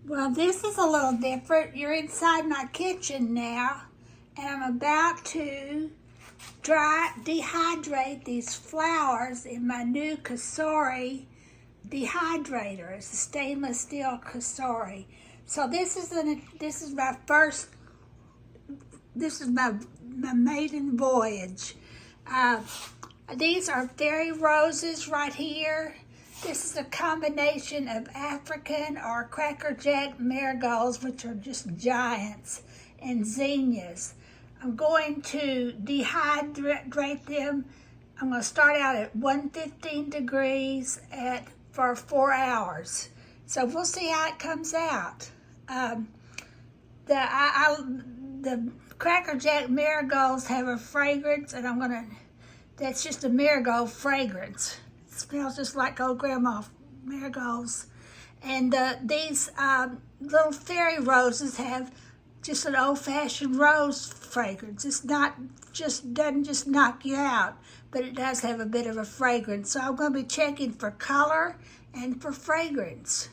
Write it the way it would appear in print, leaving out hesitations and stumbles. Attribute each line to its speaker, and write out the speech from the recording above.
Speaker 1: Well, this is a little different. You're inside my kitchen now, and I'm about to dehydrate these flowers in my new Cosori dehydrator. It's a stainless steel Cosori. So this is my maiden voyage. These are fairy roses right here. This is a combination of African or crackerjack marigolds, which are just giants, and zinnias. I'm going to dehydrate them. I'm going to start out at 115 degrees for 4 hours. So we'll see how it comes out. The crackerjack marigolds have a fragrance, and that's just a marigold fragrance. It smells just like old grandma marigolds. And these little fairy roses have just an old-fashioned rose fragrance. It's not doesn't just knock you out, but it does have a bit of a fragrance. So I'm going to be checking for color and for fragrance.